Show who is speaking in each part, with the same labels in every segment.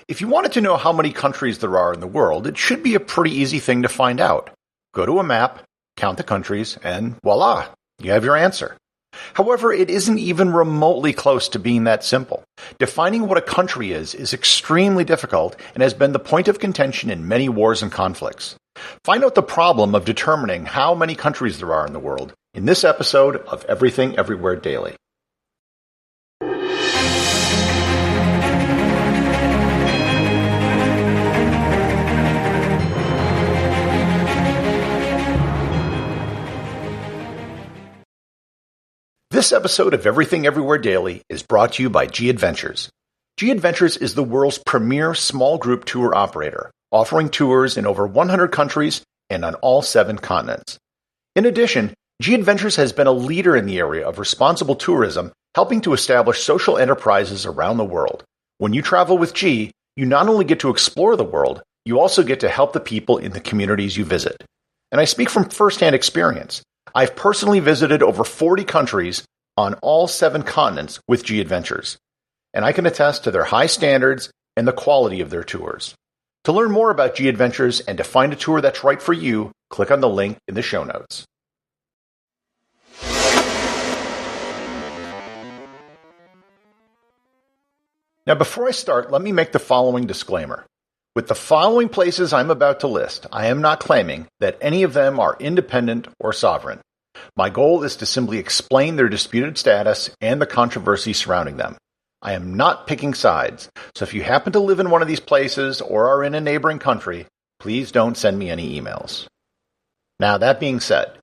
Speaker 1: If you wanted to know how many countries there are in the world, it should be a pretty easy thing to find out. Go to a map, count the countries, and voila, you have your answer. However, it isn't even remotely close to being that simple. Defining what a country is extremely difficult and has been the point of contention in many wars and conflicts. Find out the problem of determining how many countries there are in the world in this episode of Everything Everywhere Daily. This episode of Everything Everywhere Daily is brought to you by G Adventures. G Adventures is the world's premier small group tour operator, offering tours in over 100 countries and on all 7 continents. In addition, G Adventures has been a leader in the area of responsible tourism, helping to establish social enterprises around the world. When you travel with G, you not only get to explore the world, you also get to help the people in the communities you visit. And I speak from firsthand experience. I've personally visited over 40 countries on all 7 continents with G Adventures, and I can attest to their high standards and the quality of their tours. To learn more about G Adventures and to find a tour that's right for you, click on the link in the show notes. Now, before I start, let me make the following disclaimer. With the following places I'm about to list, I am not claiming that any of them are independent or sovereign. My goal is to simply explain their disputed status and the controversy surrounding them. I am not picking sides, so if you happen to live in one of these places or are in a neighboring country, please don't send me any emails. Now, that being said,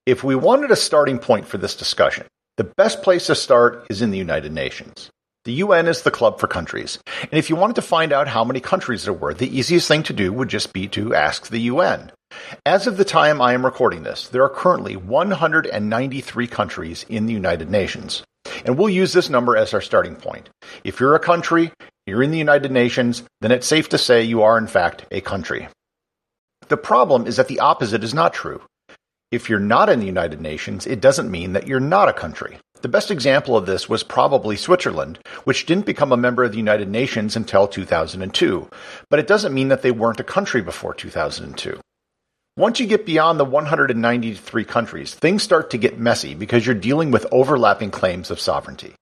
Speaker 1: if we wanted a starting point for this discussion, the best place to start is in the United Nations. The UN is the club for countries, and if you wanted to find out how many countries there were, the easiest thing to do would just be to ask the UN. As of the time I am recording this, there are currently 193 countries in the United Nations, and we'll use this number as our starting point. If you're a country, you're in the United Nations, then it's safe to say you are in fact a country. The problem is that the opposite is not true. If you're not in the United Nations, it doesn't mean that you're not a country. The best example of this was probably Switzerland, which didn't become a member of the United Nations until 2002, but it doesn't mean that they weren't a country before 2002. Once you get beyond the 193 countries, things start to get messy because you're dealing with overlapping claims of sovereignty.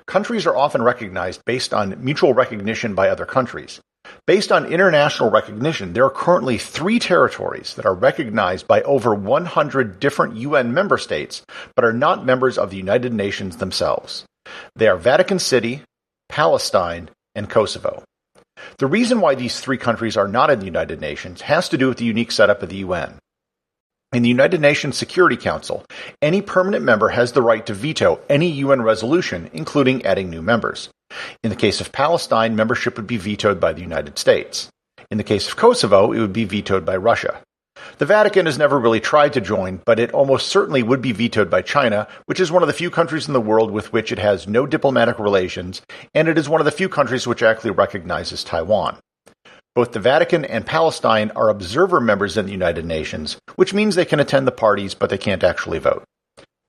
Speaker 1: Countries are often recognized based on mutual recognition by other countries. Based on international recognition, there are currently 3 territories that are recognized by over 100 different UN member states, but are not members of the United Nations themselves. They are Vatican City, Palestine, and Kosovo. The reason why these 3 countries are not in the United Nations has to do with the unique setup of the UN. In the United Nations Security Council, any permanent member has the right to veto any UN resolution, including adding new members. In the case of Palestine, membership would be vetoed by the United States. In the case of Kosovo, it would be vetoed by Russia. The Vatican has never really tried to join, but it almost certainly would be vetoed by China, which is one of the few countries in the world with which it has no diplomatic relations, and it is one of the few countries which actually recognizes Taiwan. Both the Vatican and Palestine are observer members in the United Nations, which means they can attend the parties, but they can't actually vote.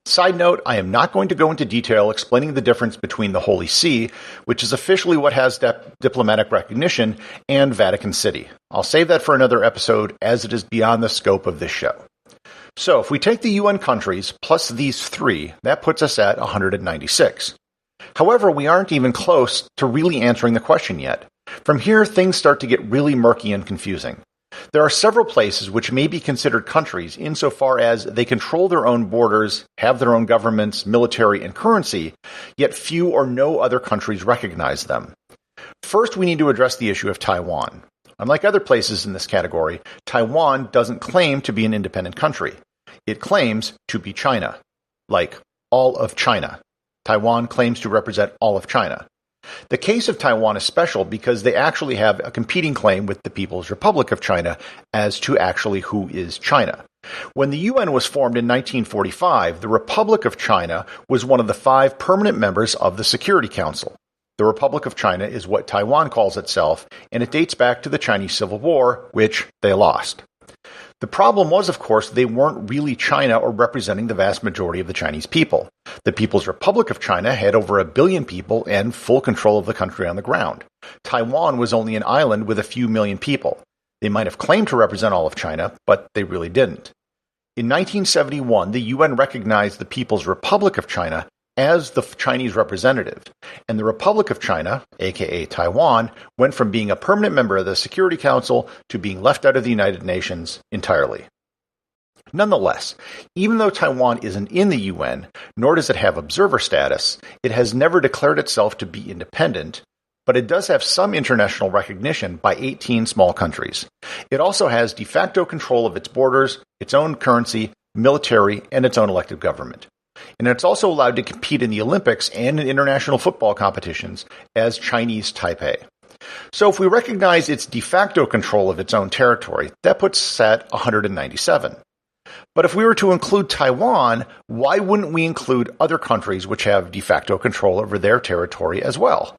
Speaker 1: Side note, I am not going to go into detail explaining the difference between the Holy See, which is officially what has diplomatic recognition, and Vatican City. I'll save that for another episode, as it is beyond the scope of this show. So, if we take the UN countries plus these 3, that puts us at 196. However, we aren't even close to really answering the question yet. From here, things start to get really murky and confusing. There are several places which may be considered countries insofar as they control their own borders, have their own governments, military, and currency, yet few or no other countries recognize them. First, we need to address the issue of Taiwan. Unlike other places in this category, Taiwan doesn't claim to be an independent country. It claims to be China, like all of China. Taiwan claims to represent all of China. The case of Taiwan is special because they actually have a competing claim with the People's Republic of China as to actually who is China. When the UN was formed in 1945, the Republic of China was one of the 5 permanent members of the Security Council. The Republic of China is what Taiwan calls itself, and it dates back to the Chinese Civil War, which they lost. The problem was, of course, they weren't really China or representing the vast majority of the Chinese people. The People's Republic of China had over 1 billion people and full control of the country on the ground. Taiwan was only an island with a few million people. They might have claimed to represent all of China, but they really didn't. In 1971, the UN recognized the People's Republic of China as the Chinese representative, and the Republic of China, aka Taiwan, went from being a permanent member of the Security Council to being left out of the United Nations entirely. Nonetheless, even though Taiwan isn't in the UN, nor does it have observer status, it has never declared itself to be independent, but it does have some international recognition by 18 small countries. It also has de facto control of its borders, its own currency, military, and its own elected government. And it's also allowed to compete in the Olympics and in international football competitions as Chinese Taipei. So if we recognize its de facto control of its own territory, that puts us at 197. But if we were to include Taiwan, why wouldn't we include other countries which have de facto control over their territory as well?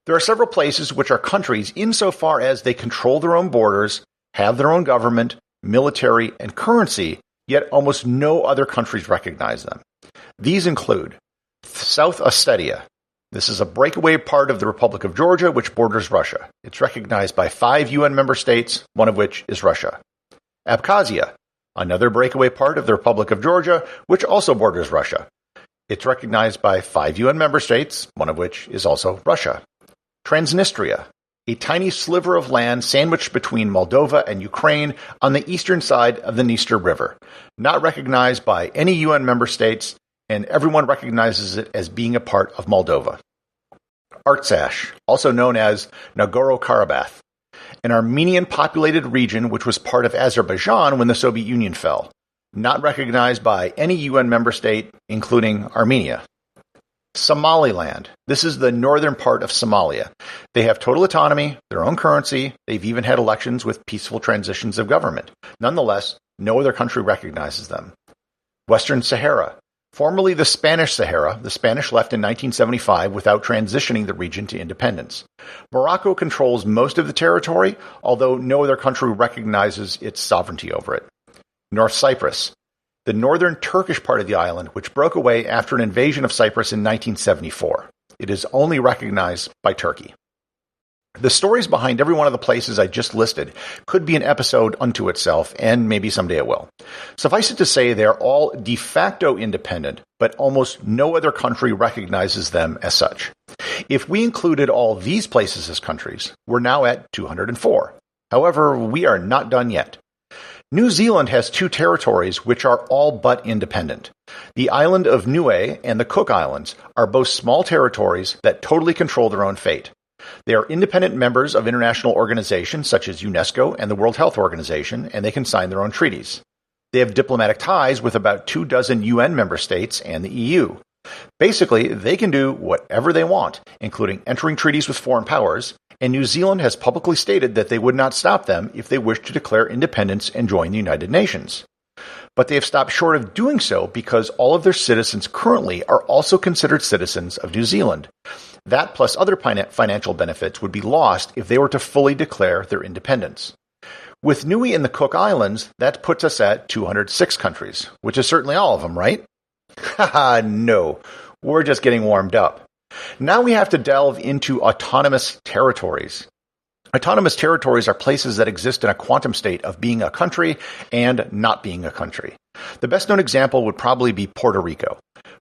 Speaker 1: There are several places which are countries insofar as they control their own borders, have their own government, military, and currency, yet almost no other countries recognize them. These include South Ossetia. This is a breakaway part of the Republic of Georgia, which borders Russia. It's recognized by 5 UN member states, one of which is Russia. Abkhazia, another breakaway part of the Republic of Georgia, which also borders Russia. It's recognized by 5 UN member states, one of which is also Russia. Transnistria, a tiny sliver of land sandwiched between Moldova and Ukraine on the eastern side of the Dniester River, not recognized by any UN member states, and everyone recognizes it as being a part of Moldova. Artsakh, also known as Nagorno-Karabakh, an Armenian-populated region which was part of Azerbaijan when the Soviet Union fell, not recognized by any UN member state, including Armenia. Somaliland. This is the northern part of Somalia. They have total autonomy, their own currency, they've even had elections with peaceful transitions of government. Nonetheless, no other country recognizes them. Western Sahara. Formerly the Spanish Sahara, the Spanish left in 1975 without transitioning the region to independence. Morocco controls most of the territory, although no other country recognizes its sovereignty over it. North Cyprus. The northern Turkish part of the island, which broke away after an invasion of Cyprus in 1974. It is only recognized by Turkey. The stories behind every one of the places I just listed could be an episode unto itself, and maybe someday it will. Suffice it to say they are all de facto independent, but almost no other country recognizes them as such. If we included all these places as countries, we're now at 204. However, we are not done yet. New Zealand has 2 territories which are all but independent. The island of Niue and the Cook Islands are both small territories that totally control their own fate. They are independent members of international organizations such as UNESCO and the World Health Organization, and they can sign their own treaties. They have diplomatic ties with about 24 UN member states and the EU. Basically, they can do whatever they want, including entering treaties with foreign powers, and New Zealand has publicly stated that they would not stop them if they wished to declare independence and join the United Nations. But they have stopped short of doing so because all of their citizens currently are also considered citizens of New Zealand. That plus other financial benefits would be lost if they were to fully declare their independence. With Niue and the Cook Islands, that puts us at 206 countries, which is certainly all of them, right? Haha, no. We're just getting warmed up. Now we have to delve into autonomous territories. Autonomous territories are places that exist in a quantum state of being a country and not being a country. The best known example would probably be Puerto Rico.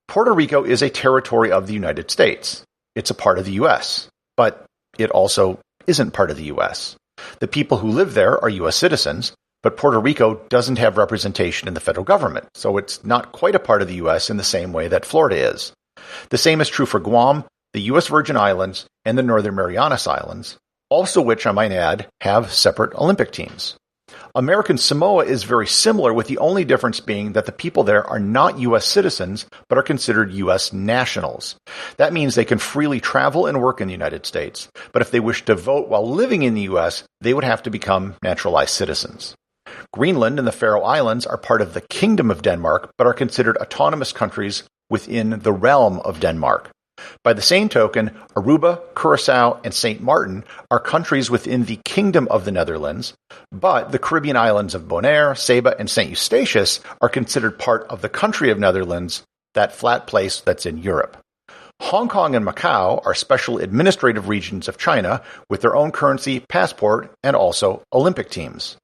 Speaker 1: Puerto Rico is a territory of the United States. It's a part of the U.S., but it also isn't part of the U.S. The people who live there are U.S. citizens, but Puerto Rico doesn't have representation in the federal government, so it's not quite a part of the U.S. in the same way that Florida is. The same is true for Guam, the U.S. Virgin Islands, and the Northern Marianas Islands, also which, I might add, have separate Olympic teams. American Samoa is very similar, with the only difference being that the people there are not U.S. citizens, but are considered U.S. nationals. That means they can freely travel and work in the United States, but if they wish to vote while living in the U.S., they would have to become naturalized citizens. Greenland and the Faroe Islands are part of the Kingdom of Denmark, but are considered autonomous countries within the realm of Denmark. By the same token, Aruba, Curaçao, and St. Martin are countries within the Kingdom of the Netherlands, but the Caribbean islands of Bonaire, Saba, and St. Eustatius are considered part of the country of Netherlands, that flat place that's in Europe. Hong Kong and Macau are special administrative regions of China with their own currency, passport, and also Olympic teams.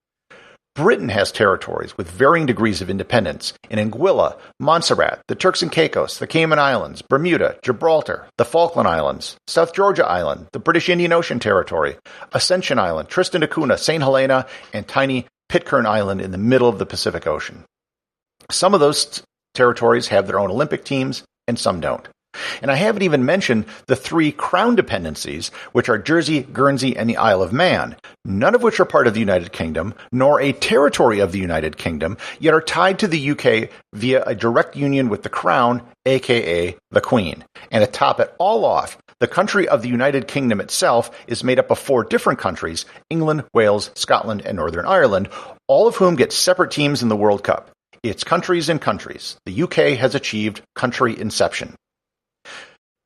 Speaker 1: Britain has territories with varying degrees of independence in Anguilla, Montserrat, the Turks and Caicos, the Cayman Islands, Bermuda, Gibraltar, the Falkland Islands, South Georgia Island, the British Indian Ocean Territory, Ascension Island, Tristan da Cunha, St. Helena, and tiny Pitcairn Island in the middle of the Pacific Ocean. Some of those territories have their own Olympic teams, and some don't. And I haven't even mentioned the 3 crown dependencies, which are Jersey, Guernsey, and the Isle of Man, none of which are part of the United Kingdom, nor a territory of the United Kingdom, yet are tied to the UK via a direct union with the Crown, aka the Queen. And to top it all off, the country of the United Kingdom itself is made up of 4 different countries, England, Wales, Scotland, and Northern Ireland, all of whom get separate teams in the World Cup. It's countries and countries. The UK has achieved country inception.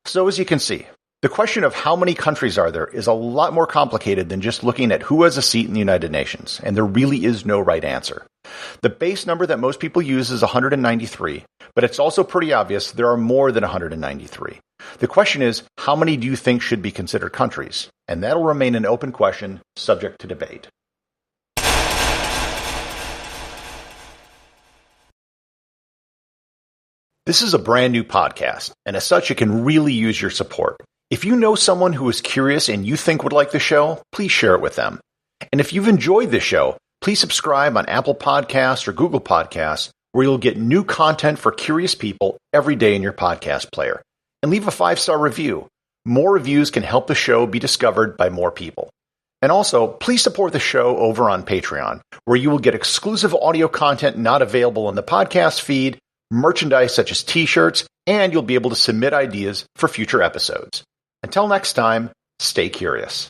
Speaker 1: So as you can see, the question of how many countries are there is a lot more complicated than just looking at who has a seat in the United Nations, and there really is no right answer. The base number that most people use is 193, but it's also pretty obvious there are more than 193. The question is, how many do you think should be considered countries? And that'll remain an open question, subject to debate. This is a brand new podcast, and as such, it can really use your support. If you know someone who is curious and you think would like the show, please share it with them. And if you've enjoyed this show, please subscribe on Apple Podcasts or Google Podcasts, where you'll get new content for curious people every day in your podcast player. And leave a 5-star review. More reviews can help the show be discovered by more people. And also, please support the show over on Patreon, where you will get exclusive audio content not available in the podcast feed, merchandise such as t-shirts, and you'll be able to submit ideas for future episodes. Until next time, stay curious.